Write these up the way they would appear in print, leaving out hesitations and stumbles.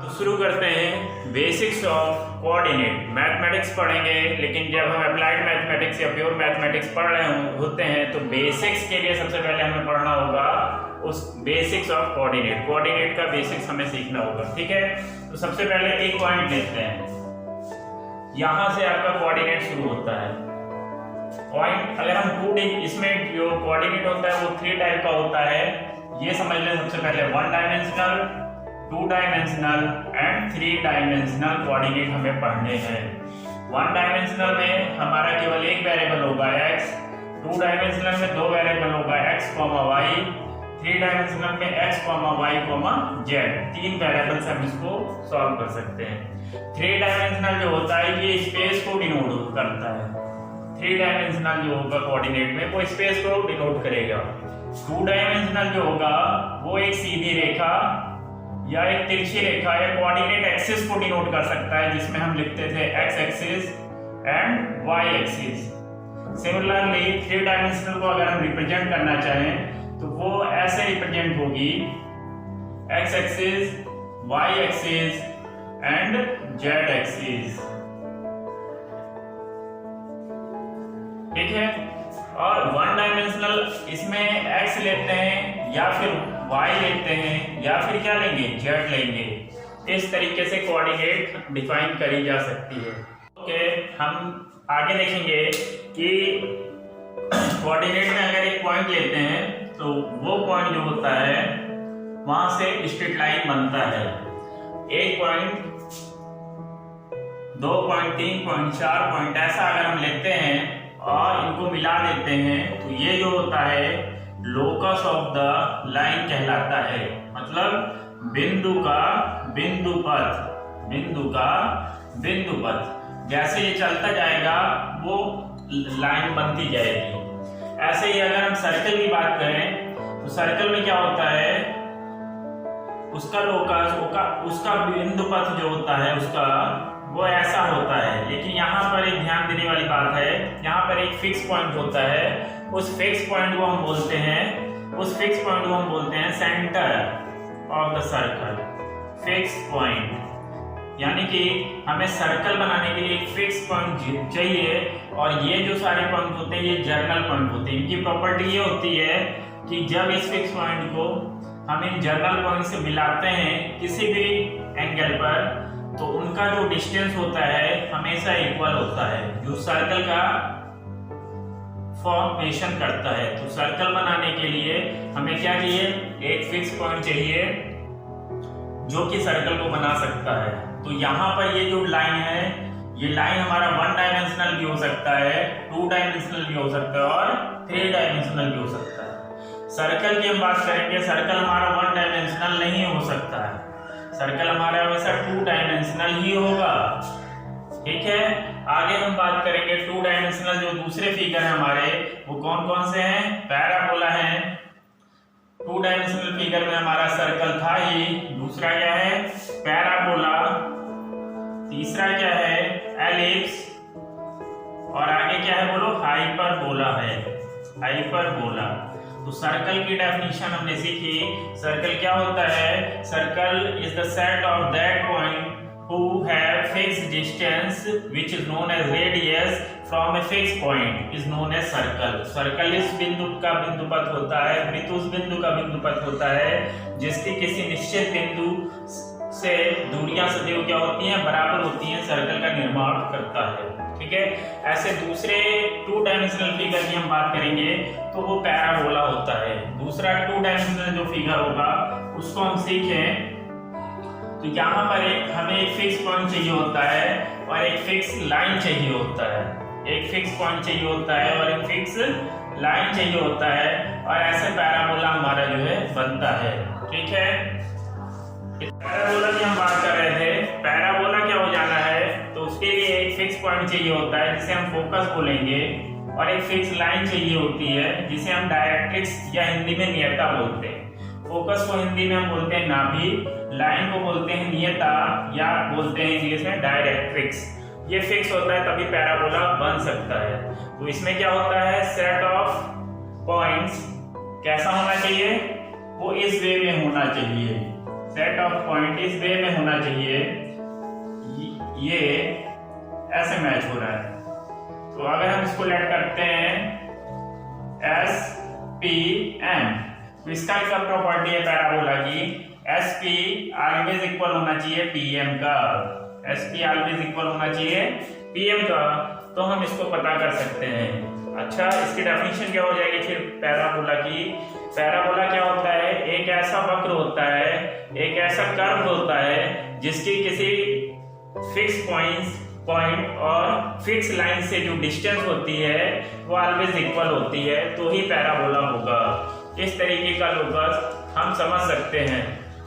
तो शुरू करते हैं बेसिक्स ऑफ कोऑर्डिनेट। मैथमेटिक्स पढ़ेंगे, लेकिन जब हम अप्लाइड मैथमेटिक्स या प्योर मैथमेटिक्स पढ़ रहे होते हैं तो बेसिक्स के लिए सबसे पहले हमें पढ़ना होगा उस बेसिक्स ऑफ कोऑर्डिनेट। कोऑर्डिनेट का बेसिक्स हमें सीखना होगा, ठीक है। तो सबसे पहले एक पॉइंट लेते हैं, यहां से आपका कोऑर्डिनेट शुरू होता है। पॉइंट अगर हम इसमें जो कोऑर्डिनेट होता है वो 3 टाइप का होता है, ये समझ लें। सबसे पहले 1 dimensional, 2 dimensional and 3 dimensional coordinate हमें पढ़ने हैं। 1 डायमेंशनल में हमारा केवल एक वेरिएबल होगा x, 2 डायमेंशनल में 2 वेरिएबल होगा x, y, 3 डायमेंशनल में x, y, z। 3 वेरिएबल्स हम इसको सॉल्व कर सकते हैं। 3 डायमेंशनल जो होता है ये स्पेस को डिनोट करता है। 3 डायमेंशनल जो होगा कोऑर्डिनेट में वो स्पेस को डिनोट करेगा। 2 डायमेंशनल जो होगा वो एक सीधी रेखा या एक तिरछी रेखा या कोऑर्डिनेट एक्सिस को डिनोट कर सकता है, जिसमें हम लिखते थे x axis and y axis. Similarly 3 dimensional को अगर हम रिप्रेजेंट करना चाहें तो वो ऐसे रिप्रेजेंट होगी x axis, y axis and z axis, ठीक है। और 1 डायमेंशनल इसमें x लेते हैं या फिर y लेते हैं या फिर क्या लेंगे, z लेंगे। इस तरीके से कोऑर्डिनेट डिफाइन करी जा सकती है। ओके, हम आगे देखेंगे कि कोऑर्डिनेट में अगर एक पॉइंट लेते हैं तो वो पॉइंट जो होता है वहां से स्ट्रेट लाइन बनता है। 1 पॉइंट, 2 पॉइंट, 3 पॉइंट, 4 पॉइंट, ऐसा अगर हम लेते हैं और इनको मिला देते हैं तो ये जो होता है लोकस ऑफ द लाइन कहलाता है। मतलब बिंदु का बिंदुपथ, बिंदु का बिंदुपथ। जैसे ये चलता जाएगा वो लाइन बनती जाएगी। ऐसे ही अगर हम सर्कल की बात करें तो सर्कल में क्या होता है, उसका लोकस, उसका बिंदुपथ जो होता है उसका वो ऐसा होता है। लेकिन यहाँ पर एक ध्यान देने वाली बात है, यहाँ पर एक फिक्स पॉइंट होता है। उस फिक्स पॉइंट को हम बोलते हैं, उस फिक्स पॉइंट को हम बोलते हैं centre of the circle. Fix point यानी कि हमें सर्कल बनाने के लिए एक फिक्स पॉइंट चाहिए, और ये जो सारे पॉइंट होते हैं ये जर्नल पॉइंट होते हैं। इनकी प्रॉपर्टी ये होती है कि जब इस फिक्स पॉइंट को हम इन जर्नल पॉइंट से मिलाते हैं किसी भी एंगल पर, तो उनका जो डिस्टेंस होता है हमेशा इक्वल होता है, जो सर्कल का फॉर्मेशन करता है। तो सर्कल बनाने के लिए हमें क्या चाहिए, एक फिक्स पॉइंट चाहिए जो कि सर्कल को बना सकता है। तो यहाँ पर ये जो लाइन है, ये लाइन हमारा 1 डायमेंशनल भी हो सकता है, 2 डायमेंशनल भी हो सकता है और 3 डायमेंशनल भी हो सकता है। सर्कल की हम बात करेंगे, सर्कल हमारा 1 डायमेंशनल नहीं हो सकता है, सर्कल हमारा हमेशा 2 डायमेंशनल ही होगा, ठीक है। आगे हम बात करेंगे 2 डायमेंशनल जो दूसरे फिगर है हमारे, वो कौन कौन से हैं, पैराबोला है। 2 डायमेंशनल फिगर में हमारा सर्कल था ही, दूसरा क्या है पैराबोला, तीसरा क्या है एलिप्स, और आगे क्या है बोलो, हाइपरबोला है, हाइपरबोला। तो सर्कल की डेफिनेशन हमने सीखी। सर्कल क्या होता है, circle is the set of that point who have fixed distance which is known as radius from a fixed point is known as circle। Circle इस बिंदु का बिंदुपथ होता है, वृत्त उस बिंदु का बिंदुपथ होता है जिसकी किसी निश्चित बिंदु से दूरियां सदैव क्या होती हैं, बराबर होती हैं, सर्कल का निर्माण करता है, ठीक है। ऐसे दूसरे 2 डायमेंशनल फिगर की हम बात करेंगे तो वो पैराबोला होता है। दूसरा 2 डायमेंशनल जो फिगर होगा उसको हम सीखें तो यहाँ पर हमें एक फिक्स पॉइंट चाहिए होता है और एक फिक्स लाइन चाहिए होता है। एक फिक्स पॉइंट चाहिए होता है और एक फिक्स लाइन चाहिए होता है, और ऐसे पैराबोला हमारा जो है बनता है, ठीक है। पैराबोला की हम बात कर रहे थे, पैराबोला क्या हो जाना है, तो उसके लिए एक फिक्स पॉइंट चाहिए होता है जिसे हम फोकस बोलेंगे, और एक फिक्स लाइन चाहिए होती है जिसे हम डायरेक्ट्रिक्स या हिंदी में नियता बोलते हैं। फोकस को हिंदी में हम बोलते हैं नाभि, लाइन को बोलते हैं नियता या बोलते हैं इंग्लिश में डायरेक्ट्रिक्स। ये फिक्स होता है तभी पैराबोला बन सकता है। तो इसमें क्या होता है, सेट ऑफ पॉइंट्स कैसा होना चाहिए, वो इस वे में होना चाहिए। सेट ऑफ पॉइंट इस वे में होना चाहिए, ये ऐसे मैच हो रहा है। तो अगर हम इसको लेट करते हैं एस पी एम, तो इसका क्या प्रॉपर्टी है पैराबोला की, एस पी ऑलवेज इक्वल होना चाहिए पी एम का, एस पी ऑलवेज इक्वल होना चाहिए पी एम का। तो हम इसको पता कर सकते हैं। अच्छा, इसकी डेफिनेशन क्या हो जाएगी फिर पैराबोला की? पैराबोला क्या होता है? एक ऐसा वक्र होता है, एक ऐसा कर्व होता है जिसकी किसी फिक्स पॉइंट और फिक्स लाइन से जो डिस्टेंस होती है वो ऑलवेज इक्वल होती है, तो ही पैराबोला होगा। इस तरीके का लोकस हम समझ सकते हैं।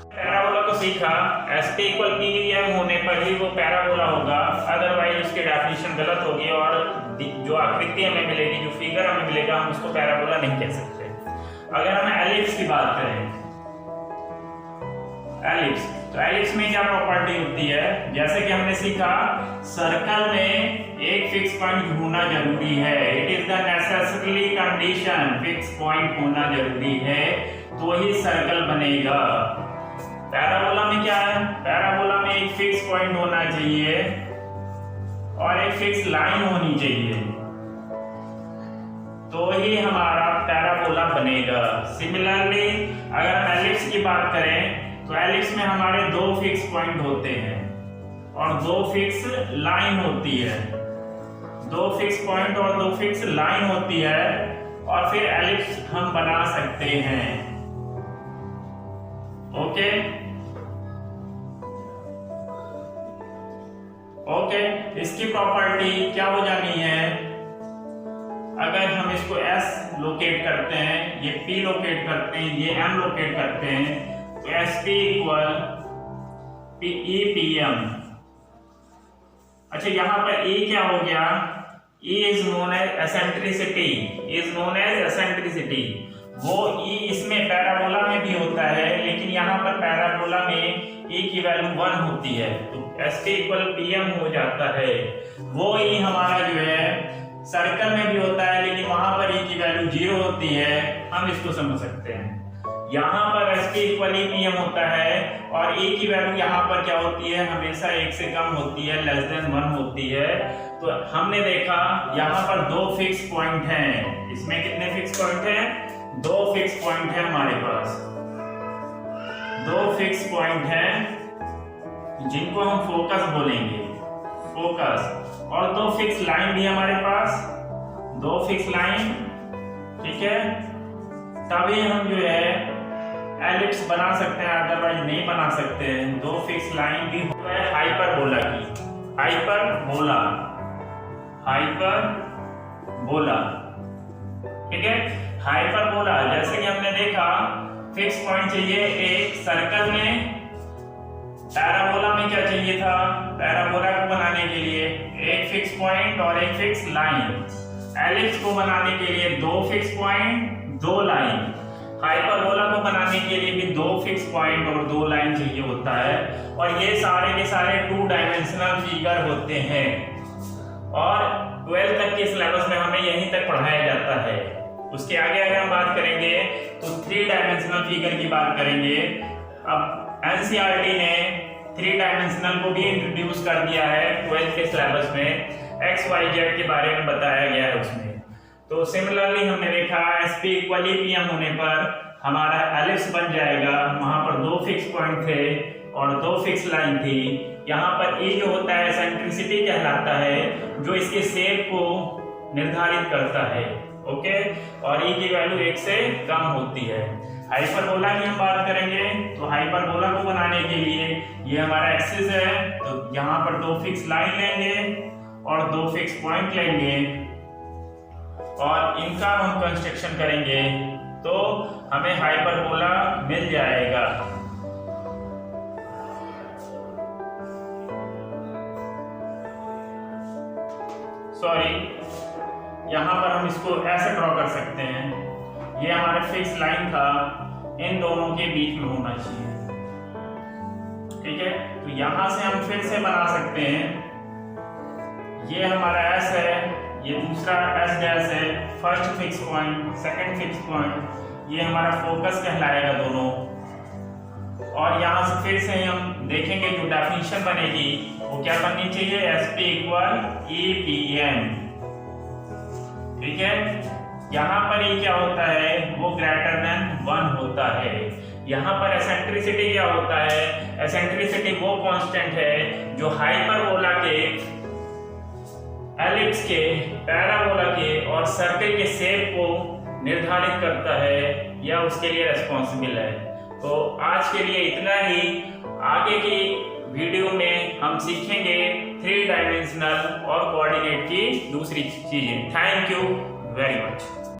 पैराबोला को सीखा, S P equal P M होने पर ही वो पैराबोला होगा, अदरवाइज उसकी डेफिनेशन गलत होगी और जो आकृति हमें मिलेगी, जो फिगर हमें मिलेगा, हम उसको पैराबोला नहीं कह सकते। अगर हम एलिप्स की बात करें, एलिप्स, तो एलिप्स में क्या प्रॉपर्टी होती है? जैसे कि हमने सीखा सर्कल में एक फिक्स पॉइंट होना जरूरी है, it is the necessary condition, fix point होना जरूरी है तो ही सर्कल बनेगा। पैराबोला में क्या है? पैराबोला में एक फिक्स पॉइंट होना चाहिए और एक फिक्स लाइन होनी चाहिए, तो ही हमारा पैराबोला बनेगा। सिमिलरली अगर हम एलिप्स की बात करें तो एलिप्स में हमारे दो फिक्स पॉइंट होते हैं और दो फिक्स लाइन होती है, दो फिक्स पॉइंट और दो फिक्स लाइन होती है, और फिर एलिप्स हम बना सकते हैं। ओके ओके, इसकी प्रॉपर्टी क्या हो जानी है? अगर हम इसको S लोकेट करते हैं, ये P लोकेट करते हैं, ये M लोकेट करते हैं, तो SP equal E P M. अच्छा, यहां पर E क्या हो गया? E is known as eccentricity, is known as eccentricity. वो E इसमें पैराबोला में भी होता है, लेकिन यहाँ पर पैराबोला में E की वैल्यू 1 होती है, तो SP इक्वल पी एम हो जाता है। वो E हमारा जो है सर्कल में भी होता है, लेकिन वहां पर E की वैल्यू 0 होती है, हम इसको समझ सकते हैं। यहाँ पर SP इक्वल पी एम होता है और E की वैल्यू यहाँ पर क्या होती है? हमेशा 1 से कम होती है, लेस देन 1 होती है। तो हमने देखा यहाँ पर दो फिक्स पॉइंट हैं, इसमें कितने फिक्स पॉइंट हैं? दो फिक्स पॉइंट है हमारे पास, दो फिक्स पॉइंट हैं जिनको हम फोकस बोलेंगे, फोकस, और दो फिक्स लाइन भी हमारे पास, दो फिक्स लाइन, ठीक है। तभी हम जो है एलिप्स बना सकते हैं, अदरवाइज नहीं बना सकते हैं। दो फिक्स लाइन भी है हाइपरबोला की, हाइपरबोला, हाइपरबोला, ठीक है। हाइपरबोला जैसे कि हमने देखा फिक्स पॉइंट चाहिए एक सर्कल में, पैराबोला में क्या चाहिए था? पैराबोला को बनाने के लिए एक फिक्स पॉइंट और एक फिक्स लाइन, एलिप्स को बनाने के लिए दो फिक्स पॉइंट, दो लाइन, हाइपरबोला को बनाने के लिए भी दो फिक्स पॉइंट और दो लाइन चाहिए होता है। और ये सारे के सारे 2 डायमेंशनल फिगर होते हैं और 12th तक के सिलेबस में हमें यहीं तक पढ़ाया जाता है। उसके आगे अगर हम बात करेंगे तो 3 डायमेंशनल फिगर की बात करेंगे। अब एनसीईआरटी ने 3 डायमेंशनल को भी इंट्रोड्यूस कर दिया है 12th के सिलेबस में, XYZ के बारे में बताया गया है उसमें। तो सिमिलरली हमने देखा SP इक्वल पीएम होने पर हमारा एलिप्स बन जाएगा, वहां पर दो फिक्स पॉइंट थे और दो फिक्स लाइन थी। यहाँ पर E जो होता है सेंट्रिसिटी कहलाता है, जो इसके शेप को निर्धारित करता है, ओके, और E की वैल्यू 1 से कम होती है। हाइपरबोला की हम बात करेंगे तो हाइपरबोला को बनाने के लिए ये हमारा एक्सिस है, तो यहाँ पर दो फिक्स लाइन लेंगे और दो फिक्स पॉइंट लेंगे और इनका हम कंस्ट्रक्शन करेंगे तो हमें हाइपरबोला मिल जाएगा। सॉरी, यहाँ पर हम इसको ऐसे ड्रॉ कर सकते हैं, ये हमारा फिक्स लाइन था, इन दोनों के बीच में होना चाहिए, ठीक है। तो यहां से हम फिर से बना सकते हैं, ये हमारा S है, ये दूसरा S डैश है, first fix point, second fix point, ये हमारा फोकस कहलाएगा दोनों। और यहाँ से फिर से हम देखेंगे जो डेफिनेशन बनेगी वो क्या बननी चाहिए, SP = EPM। ठीक है, यहाँ पर ये क्या होता है, वो ग्रेटर देन 1 होता है। यहाँ पर एसेंट्रिसिटी क्या होता है, एसेंट्रिसिटी वो कांस्टेंट है जो हाइपरबोला के, एलिप्स के, पैराबोला के और सर्कल के शेप को निर्धारित करता है या उसके लिए रेस्पॉन्सिबल है। तो आज के लिए इतना ही। आगे की वीडियो में हम सीखेंगे 3 डायमेंशनल और कोऑर्डिनेट की दूसरी चीजें। Thank you very much.